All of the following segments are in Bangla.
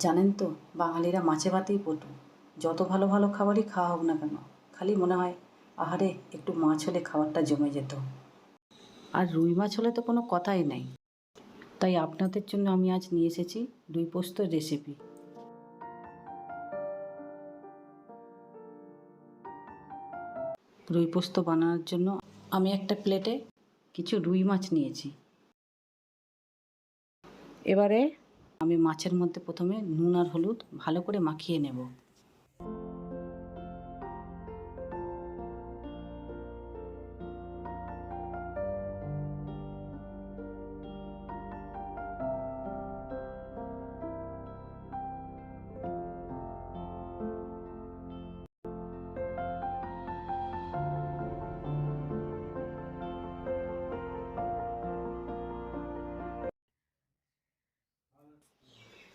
জানেন তো, বাঙালিরা মাছে ভাতেই পটু। যত ভালো ভালো খাবারই খাওয়া হোক না কেন, খালি মনে হয় আহারে একটু মাছ হলে খাবারটা জমে যেত। আর রুই মাছ হলে তো কোনো কথাই নাই। তাই আপনাদের জন্য আমি আজ নিয়ে এসেছি রুই পোস্তর রেসিপি। রুই পোস্ত বানানোর জন্য আমি একটা প্লেটে কিছু রুই মাছ নিয়েছি। এবারে আমি মাছের মধ্যে প্রথমে নুন আর হলুদ ভালো করে মাখিয়ে নেব।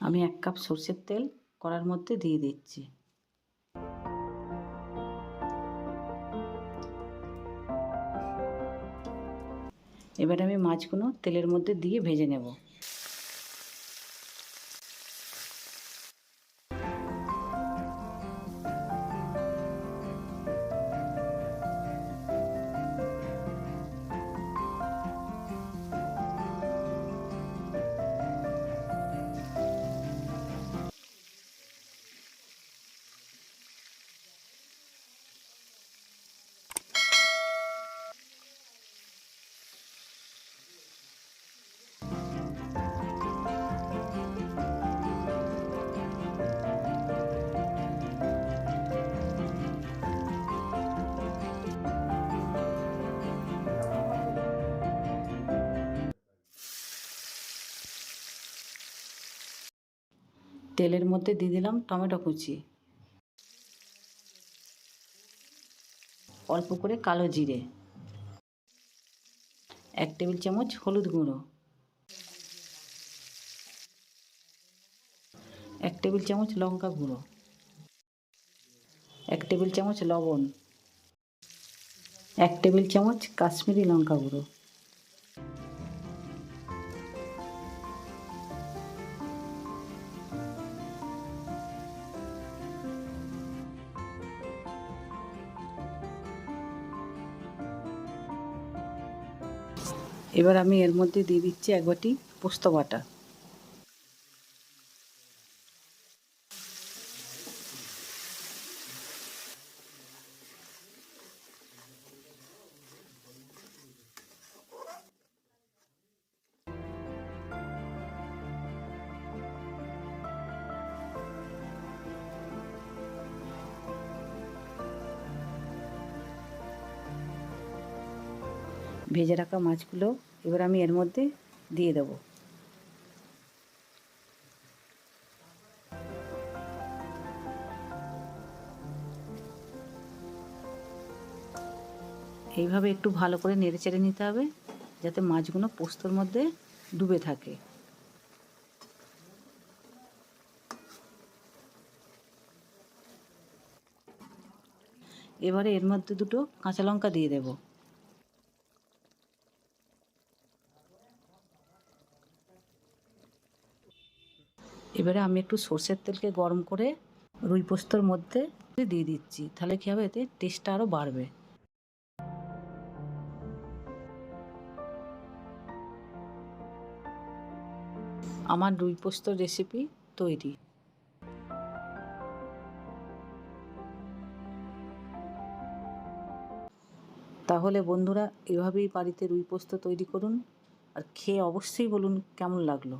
আমি 1 কাপ সরষের তেল কড়ার মধ্যে দিয়ে দিচ্ছি। এবারে আমি মাছগুলো তেলের মধ্যে দিয়ে ভেজে নেব। তেলের মধ্যে দিয়ে দিলাম টমেটো কুচি, অল্প করে কালো জিরে, 1 টেবিল চামচ হলুদ গুঁড়ো, 1 টেবিল চামচ লঙ্কা গুঁড়ো, 1 টেবিল চামচ লবণ, 1 টেবিল চামচ কাশ্মীরি লঙ্কা গুঁড়ো। এবার আমি এর মধ্যে দিয়ে দিচ্ছি 1 বাটি পোস্ত বাটা। ভেজে রাখা মাছগুলো এবার আমি এর মধ্যে দিয়ে দেব। এইভাবে একটু ভালো করে নেড়েচেড়ে নিতে হবে যাতে মাছগুলো পোস্তর মধ্যে ডুবে থাকে। এবারে এর মধ্যে 2টো কাঁচা লঙ্কা দিয়ে দেব। এবারে আমি একটু সরষের তেলকে গরম করে রুই পোস্তর মধ্যে দিয়ে দিচ্ছি, তাহলে কী হবে, এতে টেস্টটা আরও বাড়বে। আমার রুই পোস্তর রেসিপি তৈরি। তাহলে বন্ধুরা, এভাবেই বাড়িতে রুই পোস্ত তৈরি করুন আর খেয়ে অবশ্যই বলুন কেমন লাগলো।